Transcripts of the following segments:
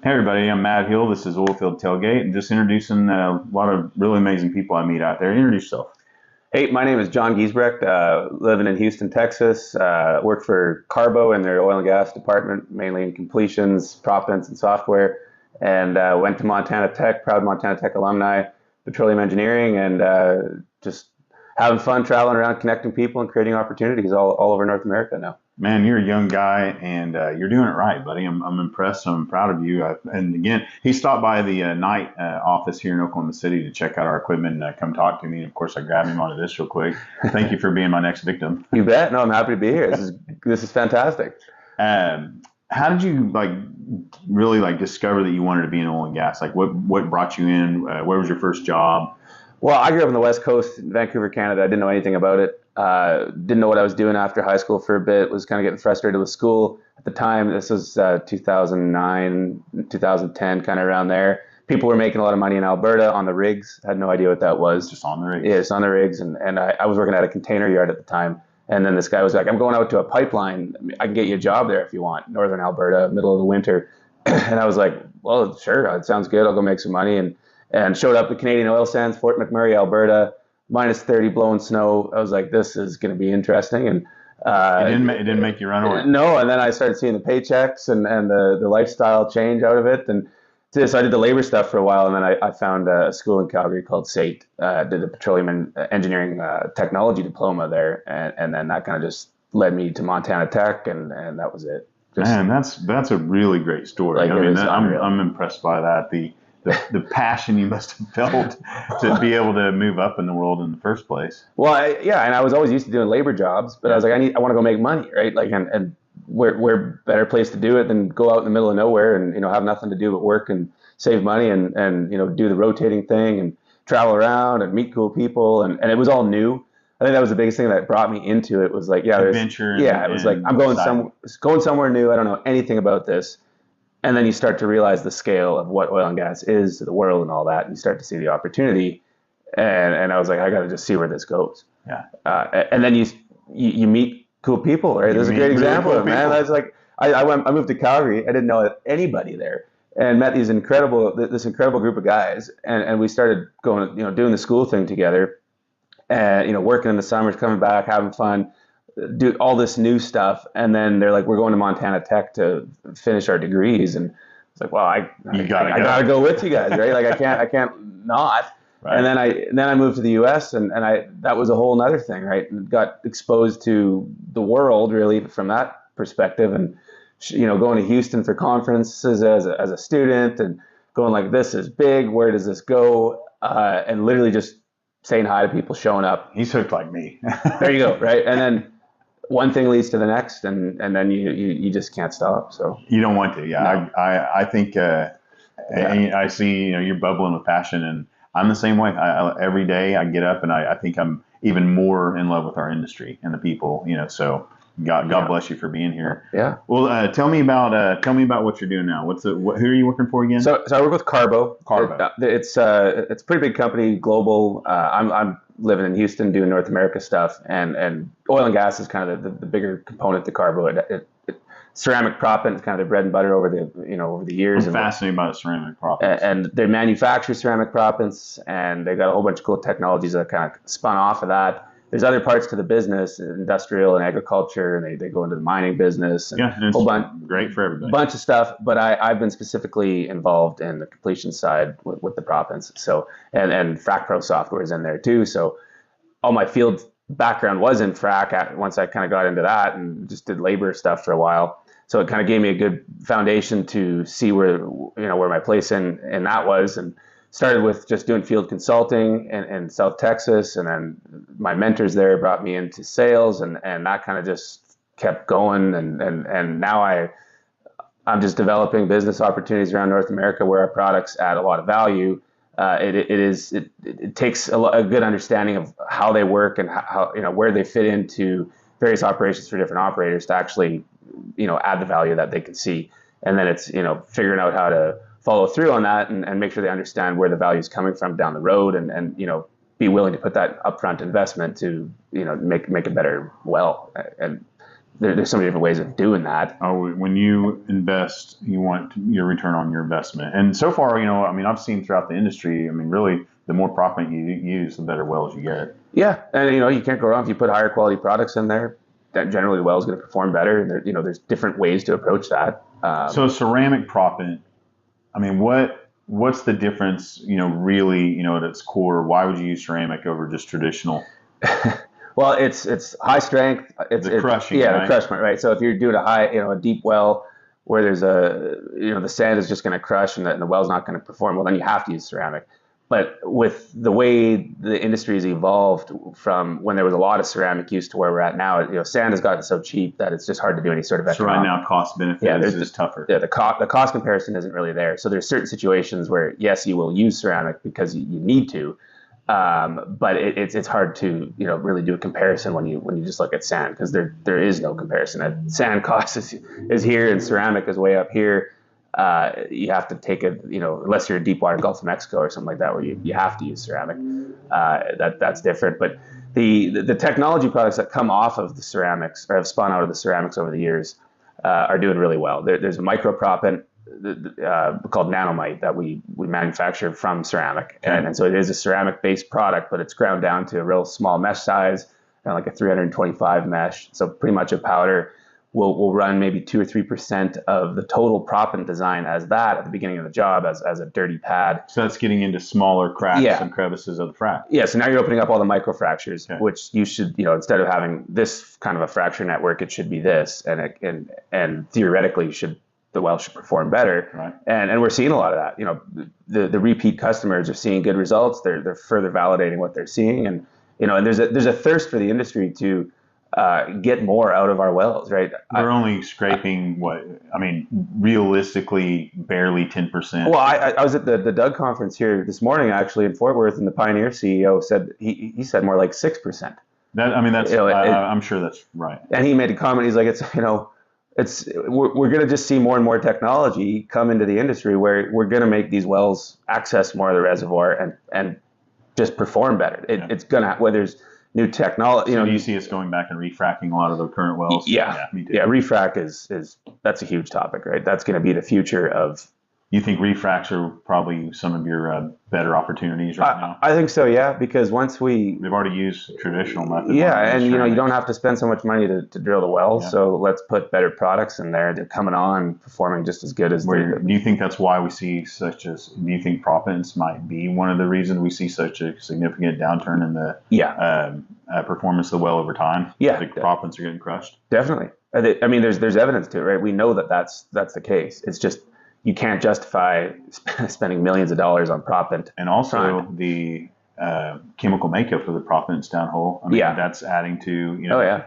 Hey everybody, I'm Matt Hill. This is Oilfield Tailgate, and just introducing a lot of really amazing people I meet out there. Introduce yourself. Hey, my name is Jon Giesbrecht, living in Houston, Texas. Work for CARBO in their oil and gas department, mainly in completions, proppants, and software. And went to Montana Tech, proud Montana Tech alumni, petroleum engineering, and just having fun traveling around, connecting people, and creating opportunities all over North America now. Man, you're a young guy, and you're doing it right, buddy. I'm impressed. I'm proud of you. And again, he stopped by the night office here in Oklahoma City to check out our equipment and come talk to me. And of course, I grabbed him onto this real quick. Thank you for being my next victim. You bet. No, I'm happy to be here. This is fantastic. How did you really discover that you wanted to be in oil and gas? Like what brought you in? Where was your first job? Well, I grew up on the West Coast, in Vancouver, Canada. I didn't know anything about it. Didn't know what I was doing after high school for a bit. Was kind of getting frustrated with school at the time. This was 2009, 2010, kind of around there. People were making a lot of money in Alberta on the rigs. Had no idea what that was. Just on the rigs. Yeah, just on the rigs. And I was working at a container yard at the time. And then this guy was like, I'm going out to a pipeline. I can get you a job there if you want. Northern Alberta, middle of the winter. And I was like, well, sure, it sounds good. I'll go make some money. And showed up at Canadian Oil Sands, Fort McMurray, Alberta, minus 30 blowing snow. I was like, this is going to be interesting. And it didn't make you run away. No, and then I started seeing the paychecks and the lifestyle change out of it. And so I did the labor stuff for a while, and then I found a school in Calgary called SAIT, did a petroleum engineering technology diploma there, and then that kind of just led me to Montana Tech, and that was it. Man, that's a really great story. Like, I mean, I'm impressed by that. The passion you must have felt to be able to move up in the world in the first place. Well, and I was always used to doing labor jobs, but I was like, I want to go make money, right? Like, and where better place to do it than go out in the middle of nowhere and have nothing to do but work and save money and do the rotating thing and travel around and meet cool people, and it was all new. I think that was the biggest thing that brought me into it. Was like, adventure. It was like, I'm going somewhere new. I don't know anything about this. And then you start to realize the scale of what oil and gas is to the world and all that, and you start to see the opportunity. And I was like, I got to just see where this goes. Yeah. And then you meet cool people, right? There's a great example of it, man. I was like, I moved to Calgary. I didn't know anybody there, and met this incredible group of guys. And we started going, doing the school thing together, and working in the summers, coming back, having fun. Do all this new stuff, and then they're like, we're going to Montana Tech to finish our degrees, and it's like, well, I gotta go with you guys, right? Like, I can't not. Right. And then I moved to the U.S. and that was a whole nother thing, right? And got exposed to the world really from that perspective, and going to Houston for conferences as a student, and going like, this is big. Where does this go? And literally just saying hi to people, showing up. He's hooked like me. There you go, right? And then one thing leads to the next, and then you just can't stop. So you don't want to, yeah. No. I think I see you're bubbling with passion, and I'm the same way. Every day I get up and I think I'm even more in love with our industry and the people. So God bless you for being here. Yeah. Well, tell me about what you're doing now. Who are you working for again? So I work with CARBO. CARBO. It's a pretty big company, global. I'm living in Houston doing North America stuff, and oil and gas is kind of the bigger component to CARBO. Ceramic proppant is kind of their bread and butter over the years. I'm fascinated by the ceramic proppants. And they manufacture ceramic proppants, and they've got a whole bunch of cool technologies that kind of spun off of that. There's other parts to the business, industrial and agriculture, and they go into the mining business. And a whole bunch, great for everybody. Bunch of stuff, but I've been specifically involved in the completion side with the proppants. So and Frac Pro software is in there too. So all my field background was in frac. Once I kind of got into that and just did labor stuff for a while, so it kind of gave me a good foundation to see where my place in that was, and started with just doing field consulting in South Texas, and then my mentors there brought me into sales, and that kind of just kept going, and now I'm just developing business opportunities around North America where our products add a lot of value. It takes a good understanding of how they work and how where they fit into various operations for different operators to actually add the value that they can see, and then it's figuring out how to follow through on that and make sure they understand where the value is coming from down the road, and be willing to put that upfront investment to make a better well. And there's so many different ways of doing that. Oh, when you invest, you want your return on your investment. And so far, I mean, I've seen throughout the industry, I mean, really, the more proppant you use, the better wells you get. Yeah, and you can't go wrong if you put higher quality products in there. That generally the well is going to perform better. And there's different ways to approach that. So ceramic proppant, I mean, what's the difference? Really, at its core, why would you use ceramic over just traditional? Well, it's high strength. It's crushing, yeah, right? the crushment, right? So if you're doing a deep well where there's the sand is just going to crush and the well's not going to perform, well, then you have to use ceramic. But with the way the industry has evolved from when there was a lot of ceramic use to where we're at now, sand has gotten so cheap that it's just hard to do any sort of economic. So right now, cost benefit is tougher. Yeah, the cost comparison isn't really there. So there's certain situations where yes, you will use ceramic because you need to, but it's hard to really do a comparison when you just look at sand, because there is no comparison. Sand cost is here and ceramic is way up here. You have to take it, unless you're in deep water Gulf of Mexico or something like that, where you have to use ceramic. That's different. But the technology products that come off of the ceramics or have spun out of the ceramics over the years are doing really well. There's a microproppant called nanomite that we manufacture from ceramic, and so it is a ceramic based product, but it's ground down to a real small mesh size, like a 325 mesh. So pretty much a powder. We'll run maybe 2 or 3% of the total proppant design as that at the beginning of the job as a dirty pad. So that's getting into smaller cracks and crevices of the frac. Yeah, so now you're opening up all the microfractures, which you should, instead of having this kind of a fracture network, it should be this, and theoretically the well should perform better. Right. And we're seeing a lot of that. The repeat customers are seeing good results. They're further validating what they're seeing, and there's a thirst for the industry to get more out of our wells, right? We're only scraping realistically, barely 10%. Well, I was at the Doug conference here this morning, actually, in Fort Worth, and the Pioneer CEO said he said more like 6%. I'm sure that's right. And he made a comment. He's like, we're going to just see more and more technology come into the industry where we're going to make these wells access more of the reservoir and just perform better. It's gonna, whether there's new technology. So do you see us going back and refracking a lot of the current wells? Yeah, me too. Yeah, refrac is that's a huge topic, right? That's going to be the future of. You think refracs are probably some of your better opportunities right now? I think so, yeah, because they've already used traditional methods. Yeah, and you don't have to spend so much money to drill the well, so let's put better products in there. They're coming on, performing just as good as. Do you think that's why we see do you think proppants might be one of the reasons we see such a significant downturn in the performance of the well over time? Yeah, the proppants are getting crushed. Definitely. I mean, there's evidence to it, right? We know that's the case. It's just you can't justify spending millions of dollars on proppant. And also the chemical makeup of the proppants downhole. I mean, that's adding to,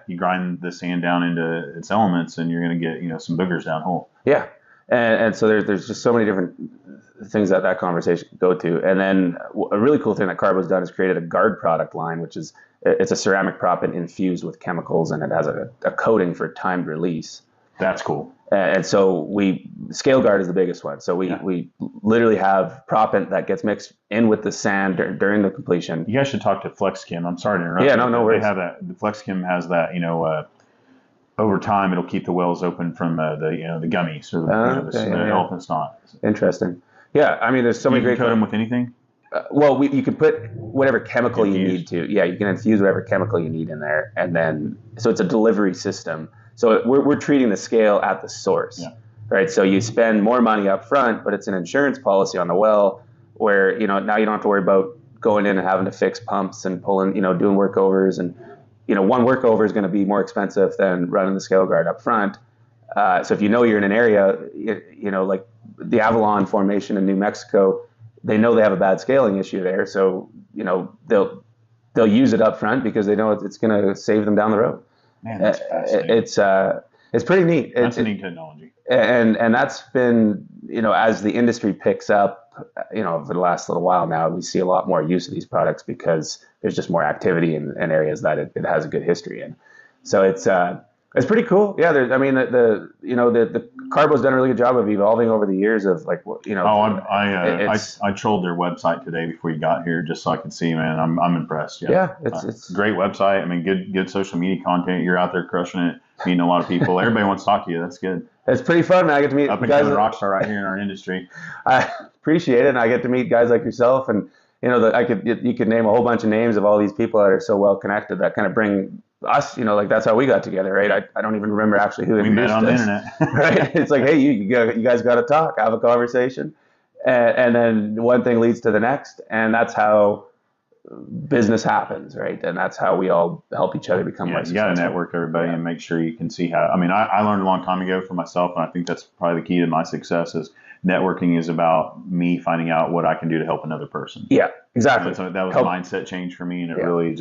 you grind the sand down into its elements and you're going to get, some boogers downhole. Yeah. And so there's just so many different things that conversation could go to. And then a really cool thing that CARBO's done is created a guard product line, which is it's a ceramic proppant infused with chemicals, and it has a coating for timed release. That's cool. And so scale guard is the biggest one. So we literally have proppant that gets mixed in with the sand during the completion. You guys should talk to FlexChem. I'm sorry to interrupt. Yeah, no worries. They have that. The FlexChem has that. Over time, it'll keep the wells open from the gummies or the elephant snot. Interesting. Yeah, I mean, there's so many great. You can coat them with anything. You can put whatever chemical you need to. Yeah, you can infuse whatever chemical you need in there, and then so it's a delivery system. So we're treating the scale at the source, right? So you spend more money up front, but it's an insurance policy on the well where, now you don't have to worry about going in and having to fix pumps and pulling, doing workovers. And, one workover is going to be more expensive than running the scale guard up front. So if you're in an area, like the Avalon Formation in New Mexico, they know they have a bad scaling issue there. So, they'll use it up front because they know it's going to save them down the road. Man, that's fascinating. It's pretty neat. That's a neat technology. And that's been, as the industry picks up, over the last little while now, we see a lot more use of these products because there's just more activity in areas that it has a good history in. So it's It's pretty cool. Yeah, I mean, the CARBO's done a really good job of evolving over the years of like, I trolled their website today before you got here just so I could see, man. I'm impressed. Yeah, yeah, it's great website. I mean, good social media content. You're out there crushing it, meeting a lot of people. Everybody wants to talk to you. That's good. It's pretty fun, man. I get to meet Up and guys coming rock star right here in our industry. I appreciate it, and I get to meet guys like yourself, and you could name a whole bunch of names of all these people that are so well connected that kind of bring us, like that's how we got together, right? I don't even remember actually who we met on the internet, right? It's like, hey, you guys got to talk, have a conversation, and then one thing leads to the next, and that's how business happens, right? And that's how we all help each other become more successful. You got to network everybody and make sure you can see how. I mean, I learned a long time ago for myself, and I think that's probably the key to my success is networking is about me finding out what I can do to help another person. Yeah, exactly. So that was a mindset change for me, and it really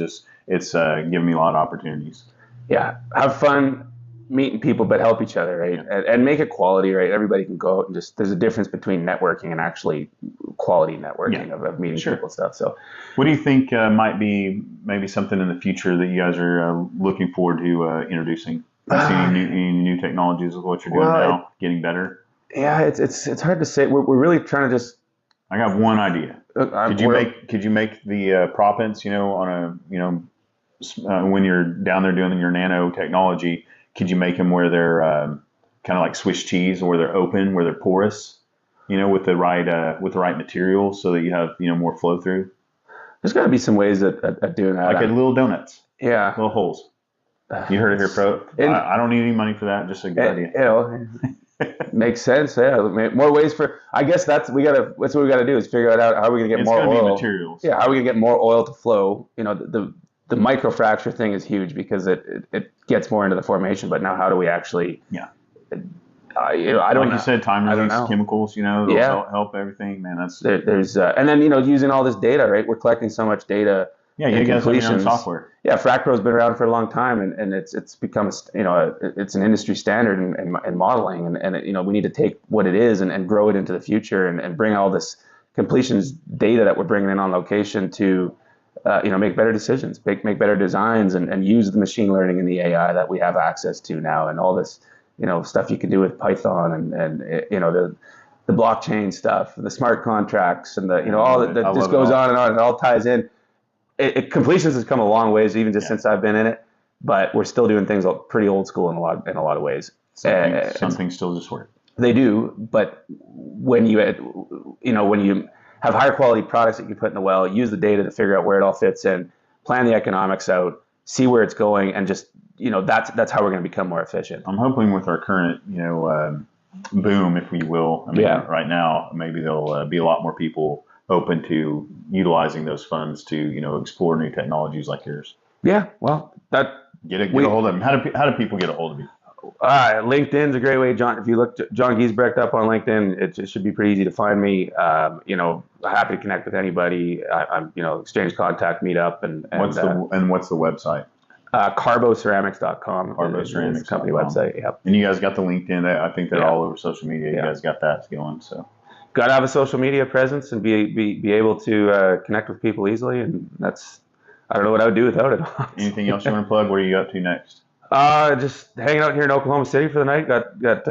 it's given me a lot of opportunities. Yeah, have fun meeting people, but help each other, right? And make it quality, right? Everybody can go out and there's a difference between networking and actually quality networking of meeting people and stuff. So, what do you think might be maybe something in the future that you guys are looking forward to introducing? Seeing any new technologies with what you're doing now, getting better? Yeah, it's hard to say. We're really trying to just. I got one idea. Could you make the proppants, on a when you're down there doing your nanotechnology, could you make them where they're kind of like Swiss cheese, or where they're open, where they're porous, with the right material, so that you have more flow through? There's got to be some ways at doing that. Like little donuts. Yeah. Little holes. You heard it here, Pro. I don't need any money for that. Just a good idea. Makes sense. Yeah, more ways for. I guess that's what we got to do is figure out how we're gonna get more oil. Materials. Yeah, how are we gonna get more oil to flow? The microfracture thing is huge because it gets more into the formation. But now, how do we actually? Yeah. I don't. Like you said, time release chemicals. Help everything. Man, that's there's and then using all this data, right? We're collecting so much data. Yeah, you guys have your own software. Yeah, FracPro's been around for a long time, and it's become it's an industry standard in modeling, and we need to take what it is and grow it into the future, and bring all this completions data that we're bringing in on location to make better decisions, make better designs, and use the machine learning and the AI that we have access to now, and all this stuff you can do with Python and the blockchain stuff, the smart contracts, and all that just goes on and on. It all ties in. Completions has come a long ways, even just since I've been in it, but we're still doing things pretty old school in a lot of ways. Some things still just work. They do, but when you have higher quality products that you put in the well, use the data to figure out where it all fits in, plan the economics out, see where it's going, and just that's how we're going to become more efficient. I'm hoping with our current boom, if we will. I mean, right now maybe there'll be a lot more people open to utilizing those funds to explore new technologies like yours. Yeah, well, get a hold of them. How do people get a hold of you? LinkedIn's a great way, John. If you look Jon Giesbrecht up on LinkedIn, it should be pretty easy to find me. Happy to connect with anybody. I'm exchange contact, meet up, and what's the website? CARBOceramics.com. CARBOceramics is the company website. Yep. And you guys got the LinkedIn. I think they're all over social media. You guys got that going. So. Got to have a social media presence and be able to connect with people easily, and I don't know what I would do without it. Anything else you want to plug? What are you up to next? Just hanging out here in Oklahoma City for the night. Got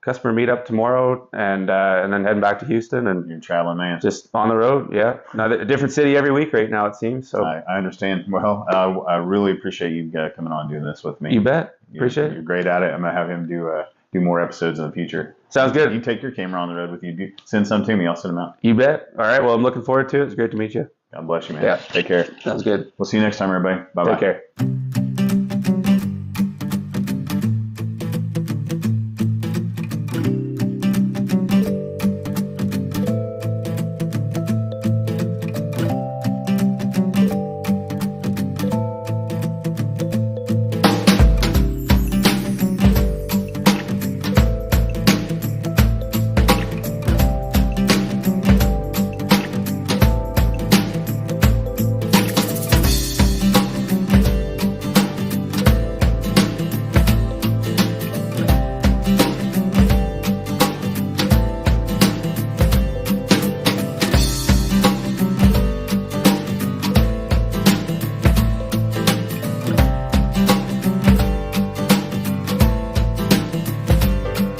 customer meetup tomorrow, and then heading back to Houston. And you're a traveling man. Just on the road, yeah. A different city every week right now, it seems. So I understand. Well, I really appreciate you coming on and doing this with me. You bet. Appreciate it. You're great at it. I'm gonna have him do more episodes in the future. Sounds good. You take your camera on the road with you. Send some to me. I'll send them out. You bet. All right. Well, I'm looking forward to it. It's great to meet you. God bless you, man. Yeah. Take care. Sounds good. We'll see you next time, everybody. Bye-bye. Take care.